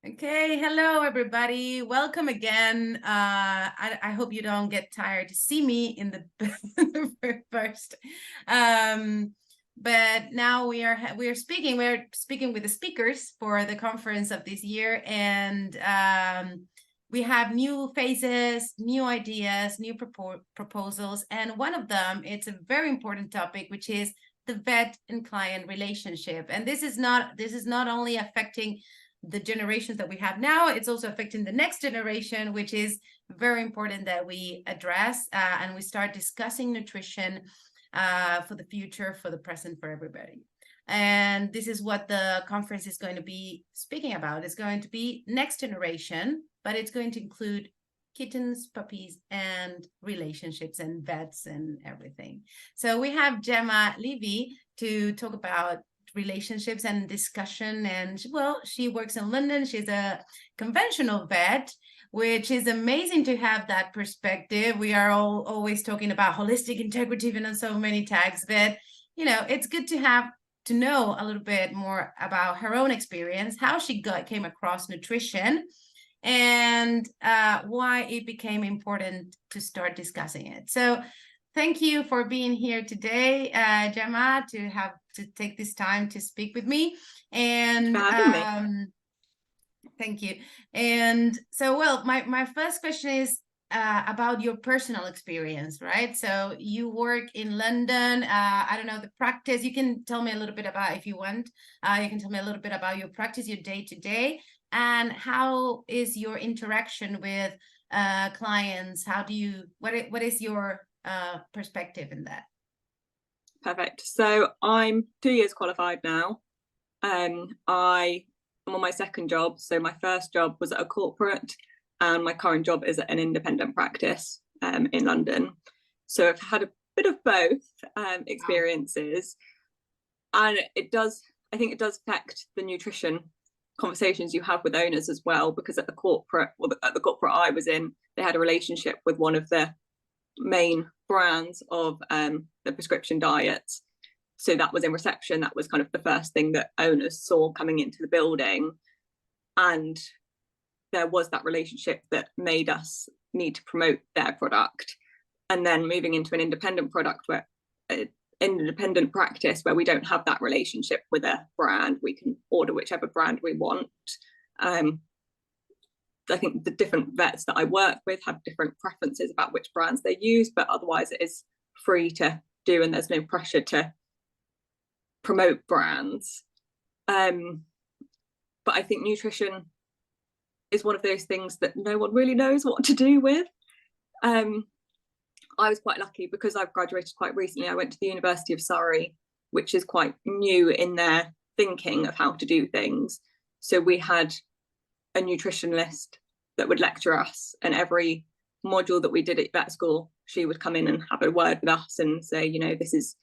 Okay, hello everybody. Welcome again. I hope you don't get tired to see me in the first. But now we're speaking with the speakers for the conference of this year, and we have new faces, new ideas, new proposals, and one of them, it's a very important topic, which is the vet and client relationship. And this is not only affecting the generations that we have now, it's also affecting the next generation, which is very important that we address and we start discussing nutrition for the future, for the present, for everybody. And this is what the conference is going to be speaking about. It's going to be next generation, but it's going to include kittens, puppies, and relationships and vets and everything. So we have Gemma Levy to talk about relationships and discussion, and well, she works in London. She's a conventional vet, which is amazing to have that perspective. We are all always talking about holistic, integrative, and so many tags, but it's good to know a little bit more about her own experience, how she came across nutrition, and why it became important to start discussing it. So thank you for being here today, Gemma, to take this time to speak with me. And thank you. And so, well, my first question is about your personal experience, right? So you work in London. I don't know the practice. You can tell me a little bit about, if you want, you can tell me a little bit about your practice, your day to day, and how is your interaction with clients? What is your perspective in that? Perfect. So I'm 2 years qualified now. I'm on my second job. So my first job was at a corporate, and my current job is at an independent practice in London. So I've had a bit of both experiences, and I think it does affect the nutrition conversations you have with owners as well, because at the corporate I was in, they had a relationship with one of the main brands of the prescription diets. So that was in reception. That was kind of the first thing that owners saw coming into the building, and there was that relationship that made us need to promote their product. And then moving into an independent independent practice where we don't have that relationship with a brand, we can order whichever brand we want. I think the different vets that I work with have different preferences about which brands they use, but otherwise it is free to do, and there's no pressure to promote brands. But I think nutrition is one of those things that no one really knows what to do with. I was quite lucky because I've graduated quite recently. I went to the University of Surrey, which is quite new in their thinking of how to do things. So we had a nutritionist that would lecture us, and every module that we did at vet school, she would come in and have a word with us and say, this is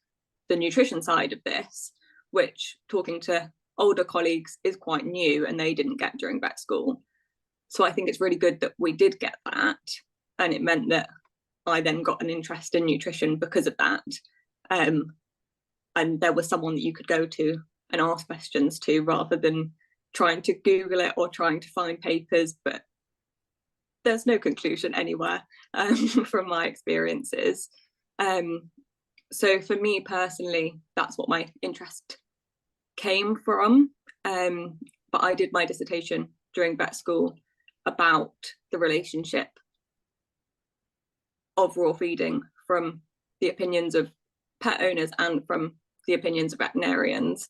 the nutrition side of this, which, talking to older colleagues, is quite new and they didn't get during vet school. So I think it's really good that we did get that, and it meant that I then got an interest in nutrition because of that. And there was someone that you could go to and ask questions to, rather than trying to Google it or trying to find papers, but there's no conclusion anywhere from my experiences. So for me personally, that's what my interest came from. But I did my dissertation during vet school about the relationship of raw feeding from the opinions of pet owners and from the opinions of veterinarians.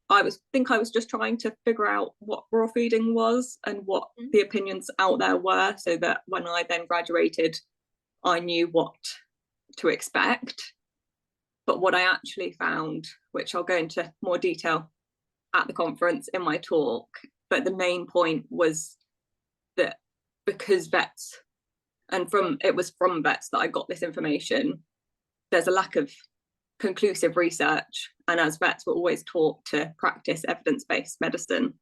I was just trying to figure out what raw feeding was and what the opinions out there were, so that when I then graduated, I knew what to expect. But what I actually found, which I'll go into more detail at the conference in my talk, but the main point was that because vets, and it was from vets that I got this information, there's a lack of conclusive research, and as vets we're always taught to practice evidence-based medicine,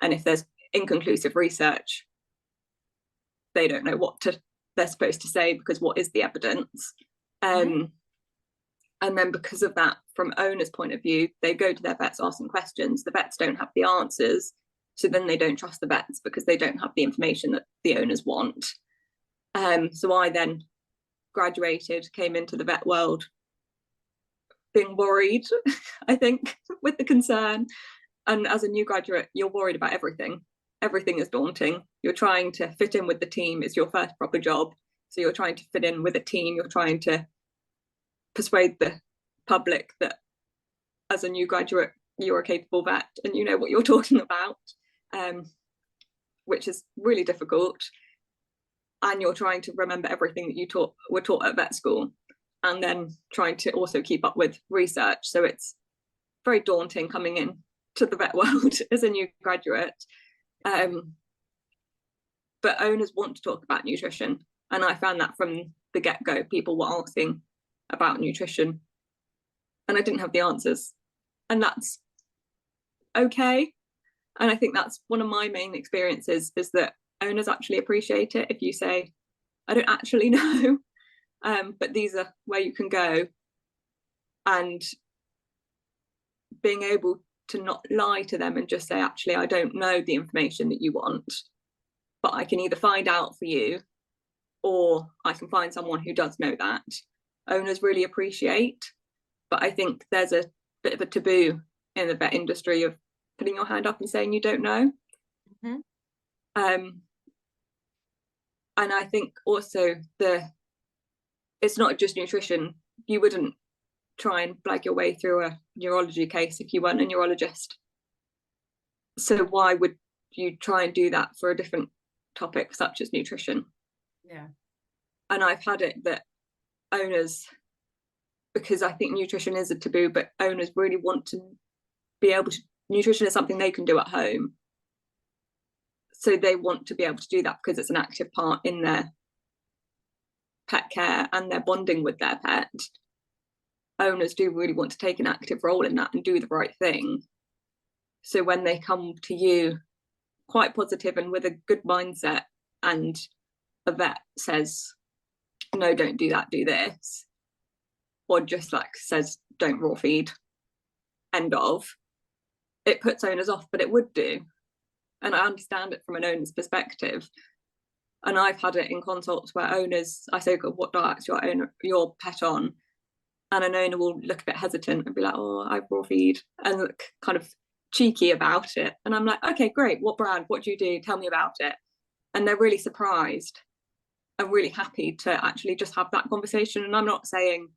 and if there's inconclusive research, they don't know what they're supposed to say, because what is the evidence? And then because of that, from owners' point of view, they go to their vets asking questions, the vets don't have the answers, So then they don't trust the vets because they don't have the information that the owners want. So I then graduated, came into the vet world being worried, I think, with the concern. And as a new graduate, you're worried about everything. Everything is daunting. You're trying to fit in with the team. It's your first proper job. So you're trying to fit in with a team. You're trying to persuade the public that as a new graduate, you're a capable vet and you know what you're talking about, which is really difficult. And you're trying to remember everything that you were taught at vet school, and then trying to also keep up with research. So it's very daunting coming in to the vet world as a new graduate. But owners want to talk about nutrition. And I found that from the get-go, people were asking about nutrition and I didn't have the answers. And that's okay. And I think that's one of my main experiences, is that owners actually appreciate it if you say, I don't actually know, but these are where you can go. And being able to not lie to them and just say, actually, I don't know the information that you want, but I can either find out for you or I can find someone who does know that. Owners really appreciate. But I think there's a bit of a taboo in the vet industry of putting your hand up and saying you don't know. Mm-hmm. And I think also it's not just nutrition. You wouldn't try and blag your way through a neurology case if you weren't a neurologist. So why would you try and do that for a different topic such as nutrition? Yeah. And I've had it that owners, because I think nutrition is a taboo, but owners really want to be able to, nutrition is something they can do at home. So they want to be able to do that because it's an active part in their pet care and their bonding with their pet. Owners do really want to take an active role in that and do the right thing. So when they come to you quite positive and with a good mindset, and a vet says, no, don't do that, do this, or just like says, don't raw feed, end of, it puts owners off, but it would do. And I understand it from an owner's perspective. And I've had it in consults where owners, I say, what diet's your pet on? And an owner will look a bit hesitant and be like, oh, I raw feed, and look kind of cheeky about it. And I'm like, okay, great. What brand? What do you do? Tell me about it. And they're really surprised and really happy to actually just have that conversation. And I'm not saying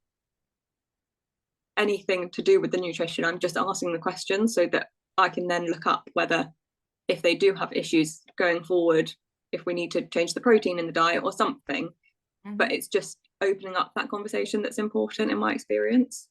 anything to do with the nutrition. I'm just asking the questions so that I can then look up whether, if they do have issues going forward, if we need to change the protein in the diet or something. Mm-hmm. But it's just opening up that conversation that's important in my experience.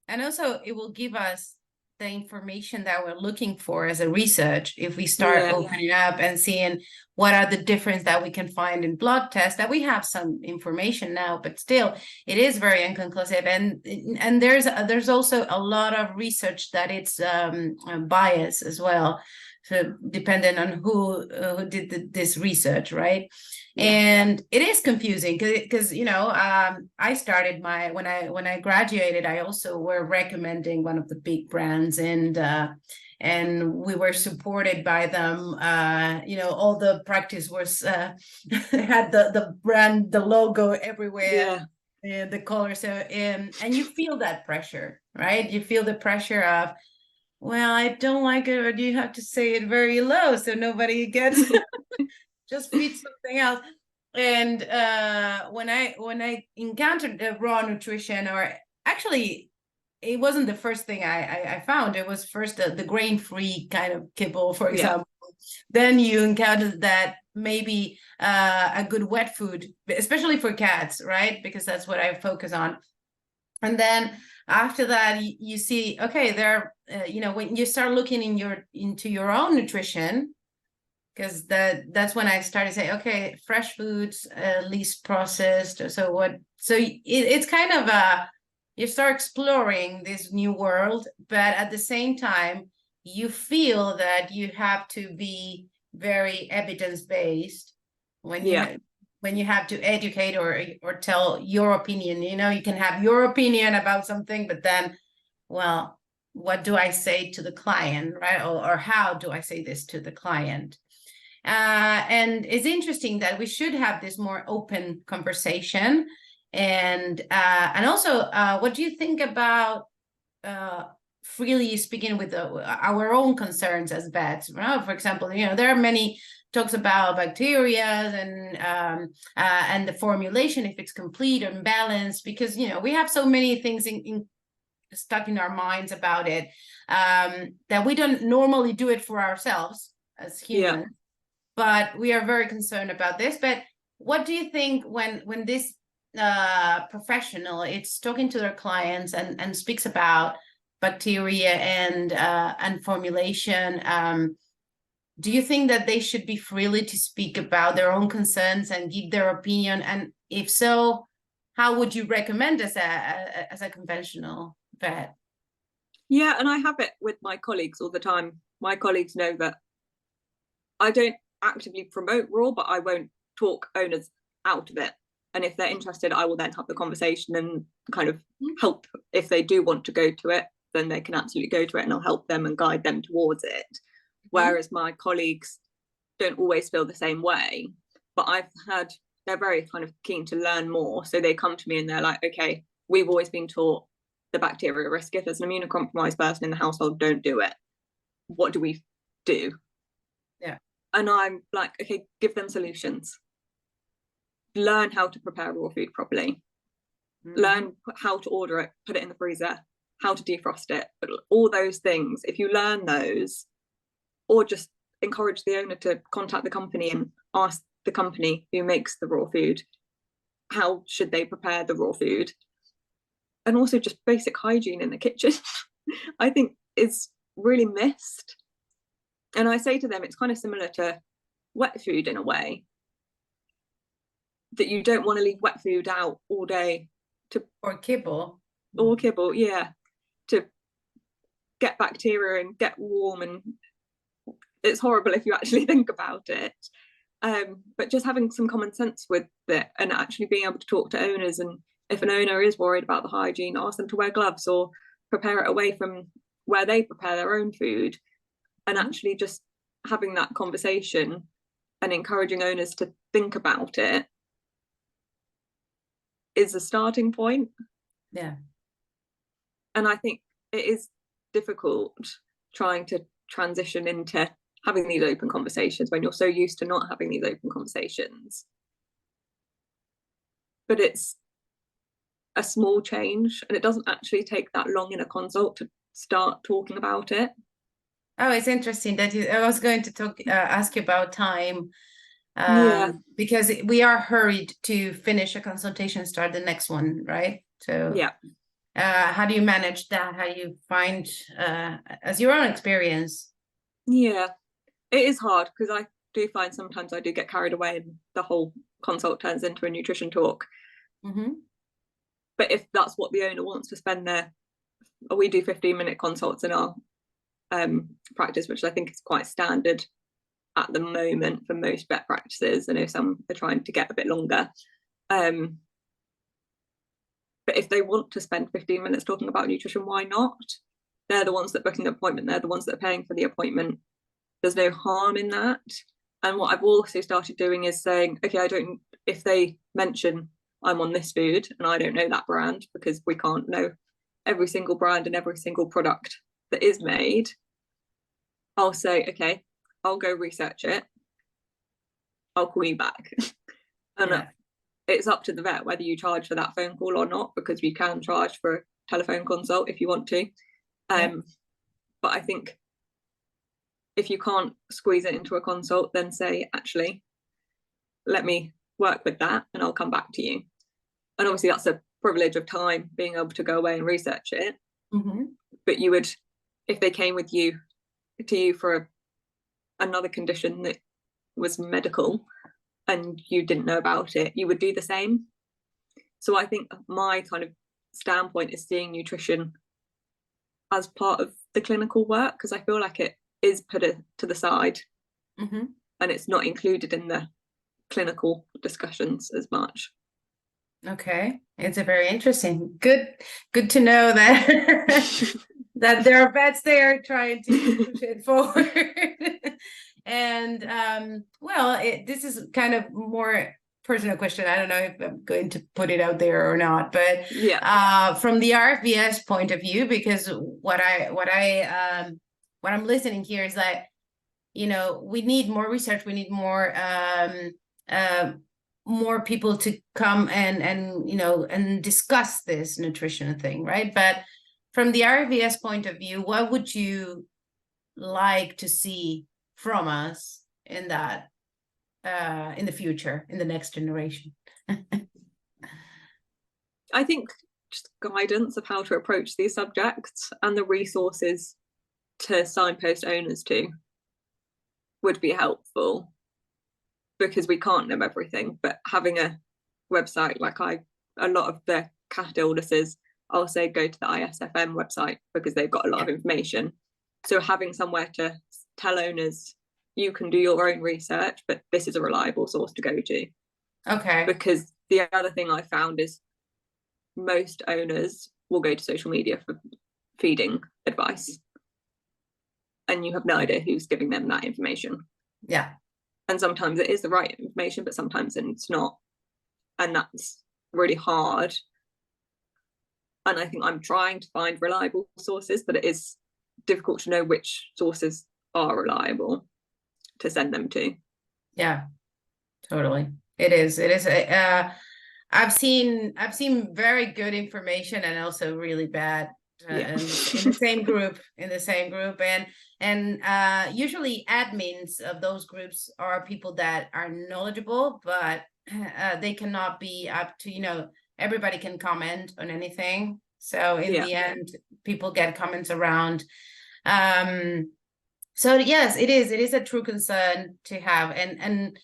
And also it will give us the information that we're looking for as a research if we start opening up and seeing what are the difference that we can find in blood tests, that we have some information now, but still it is very inconclusive. And there's also a lot of research that it's bias as well, so depending on who did this research, right? Yeah. And it is confusing because I started when I graduated, I also were recommending one of the big brands, and we were supported by them. All the practice was had the brand, the logo everywhere, the color. So and you feel that pressure, right? You feel the pressure of, well, I don't like it, but you have to say it very low so nobody gets just feed something else. And when I encountered the raw nutrition, or actually it wasn't the first thing I found. It was first the grain-free kind of kibble, for example. Then you encountered that maybe a good wet food, especially for cats, right? Because that's what I focus on. And then after that, you see, okay, there, when you start looking into your own nutrition, because that's when I started saying, okay, fresh foods, least processed. So it's kind of you start exploring this new world, but at the same time, you feel that you have to be very evidence-based when you have to educate or tell your opinion. You can have your opinion about something, but then, well, what do I say to the client, right? Or how do I say this to the client? And it's interesting that we should have this more open conversation. And also, what do you think about freely speaking with our own concerns as vets? Well, for example, there are many talks about bacteria and the formulation, if it's complete or imbalanced, because we have so many things stuck in our minds about it, that we don't normally do it for ourselves as humans. Yeah. But we are very concerned about this. But what do you think when this professional it's talking to their clients and speaks about bacteria and formulation? Do you think that they should be freely to speak about their own concerns and give their opinion? And if so, how would you recommend as a conventional vet? Yeah, and I have it with my colleagues all the time. My colleagues know that I don't actively promote raw, but I won't talk owners out of it. And if they're interested, I will then have the conversation and kind of help. If they do want to go to it, then they can absolutely go to it, and I'll help them and guide them towards it. Whereas my colleagues don't always feel the same way, but they're very kind of keen to learn more. So they come to me and they're like, okay, we've always been taught the bacteria risk. If there's an immunocompromised person in the household, don't do it. What do we do? Yeah. And I'm like, okay, give them solutions. Learn how to prepare raw food properly. Learn how to order it, put it in the freezer, how to defrost it. But all those things, if you learn those, or just encourage the owner to contact the company and ask the company who makes the raw food, how should they prepare the raw food? And also just basic hygiene in the kitchen, I think is really missed. And I say to them, it's kind of similar to wet food in a way, that you don't want to leave wet food out all day or kibble, yeah, to get bacteria and get warm, and it's horrible if you actually think about it. But just having some common sense with it and actually being able to talk to owners, and if an owner is worried about the hygiene, ask them to wear gloves or prepare it away from where they prepare their own food, and actually just having that conversation and encouraging owners to think about it is a starting point. Yeah. And I think it is difficult trying to transition into having these open conversations when you're so used to not having these open conversations. But it's a small change, and it doesn't actually take that long in a consult to start talking about it. Oh, it's interesting that I was going to ask you about time, because we are hurried to finish a consultation, start the next one, right? So yeah. How do you manage that? How do you find, as your own experience? Yeah, it is hard, because I do find sometimes I do get carried away and the whole consult turns into a nutrition talk. But if that's what the owner wants to spend we do 15-minute consults in our practice, which I think is quite standard at the moment for most vet practices. I know some are trying to get a bit longer. But if they want to spend 15 minutes talking about nutrition, why not? They're the ones that book an appointment. They're the ones that are paying for the appointment. There's no harm in that. And what I've also started doing is saying, okay, if they mention I'm on this food and I don't know that brand, because we can't know every single brand and every single product that is made, I'll say, okay, I'll go research it. I'll call you back. And it's up to the vet whether you charge for that phone call or not, because you can charge for a telephone consult if you want to. But I think if you can't squeeze it into a consult, then say, actually, let me work with that and I'll come back to you. And obviously that's a privilege of time, being able to go away and research it. But you would, if they came to you for another condition that was medical and you didn't know about it, you would do the same. So I think my kind of standpoint is seeing nutrition as part of the clinical work, because I feel like it is put to the side and it's not included in the clinical discussions as much. Okay, it's a very interesting. Good to know that that there are vets there trying to push it forward. And well, this is kind of more personal question. I don't know if I'm going to put it out there or not, but Yeah. from the Rfvs point of view, because what I'm listening here is that, you know, we need more research, we need more people to come and you know, and discuss this nutrition thing, right? But from the Rfvs point of view, what would you like to see from us in that, in the future, in the next generation? I think just guidance of how to approach these subjects and the resources to signpost owners to would be helpful, because we can't know everything. But having a website, like a lot of the cat illnesses, I'll say go to the ISFM website because they've got a lot of information. So having somewhere to tell owners, you can do your own research, but this is a reliable source to go to. Okay. Because the other thing I found is most owners will go to social media for feeding advice, and you have no idea who's giving them that information. Yeah. And sometimes it is the right information, but sometimes it's not, and that's really hard. And I think I'm trying to find reliable sources, but it is difficult to know which sources are reliable to send them to. Yeah, totally. It is. I've seen very good information and also really bad in the same group, and usually admins of those groups are people that are knowledgeable, but they cannot be up to, you know, everybody can comment on anything. So in the end, people get comments around. So yes, it is a true concern to have, and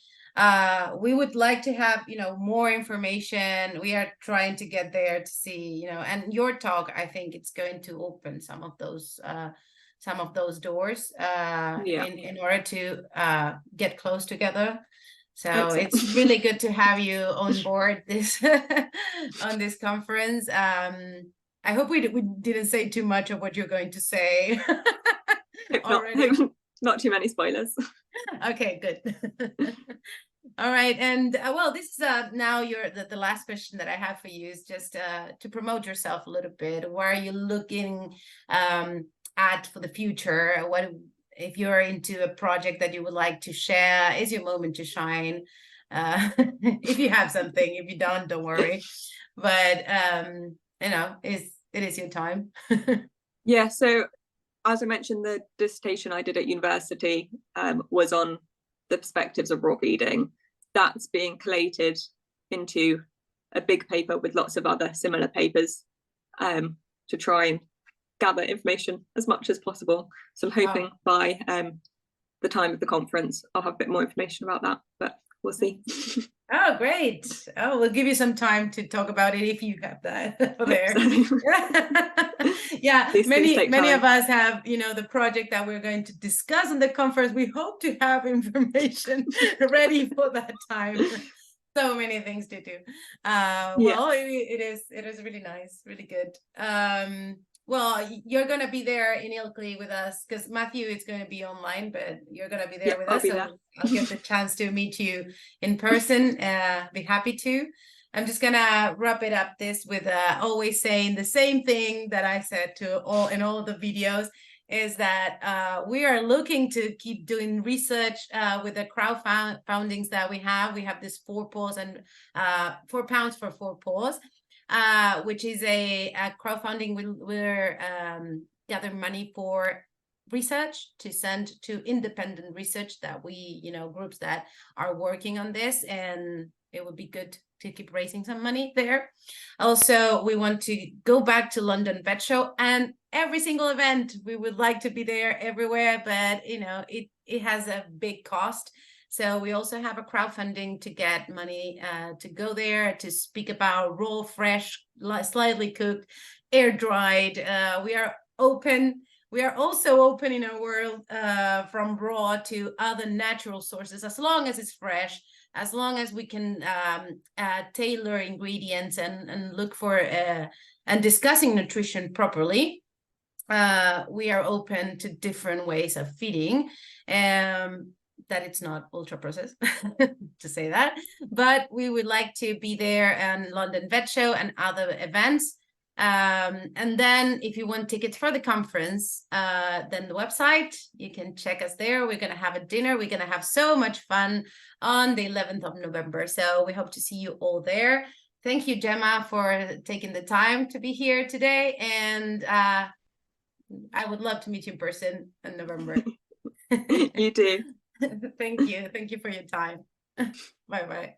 we would like to have, you know, more information. We are trying to get there to see, you know, and your talk, I think it's going to open some of those doors in order to get close together. So it's really good to have you on board this on this conference. I hope we didn't say too much of what you're going to say. Not too many spoilers. Okay, good. All right, and well, this is now the last question that I have for you is just to promote yourself a little bit. Where are you looking at for the future? What if you're into a project that you would like to share? Is your moment to shine? If you have something, if you don't worry. But you know, it is your time. Yeah. So as I mentioned, the dissertation I did at university was on the perspectives of raw feeding. That's being collated into a big paper with lots of other similar papers to try and gather information as much as possible. So I'm hoping by the time of the conference, I'll have a bit more information about that, but we'll see. Oh, great. Oh, we'll give you some time to talk about it if you have that there. Yeah, many of us have, you know, the project that we're going to discuss in the conference. We hope to have information ready for that time. So many things to do. Well, it is really nice, really good. Well, you're going to be there in Ilkley with us because Matthew is going to be online, but you're going to be there with us. So I'll get the chance to meet you in person. Be happy to. I'm just going to wrap it up this with always saying the same thing that I said to in all of the videos, is that we are looking to keep doing research with the crowdfundings that we have. We have this 4 paws and £4 for 4 paws. Which is a crowdfunding. We're gathering money for research to send to independent research that we, you know, groups that are working on this, and it would be good to keep raising some money there. Also, we want to go back to London Vet Show, and every single event we would like to be there everywhere, but you know, it has a big cost. So we also have a crowdfunding to get money to go there to speak about raw, fresh, slightly cooked, air dried. We are open. We are also open in our world from raw to other natural sources, as long as it's fresh, as long as we can tailor ingredients and look for and discussing nutrition properly. we are open to different ways of feeding, that it's not ultra processed to say that, but we would like to be there in London Vet Show and other events. And then if you want tickets for the conference, then the website, you can check us there. We're going to have a dinner. We're going to have so much fun on the 11th of November. So we hope to see you all there. Thank you, Gemma, for taking the time to be here today. And I would love to meet you in person in November. You do. Thank you. Thank you for your time. Bye-bye.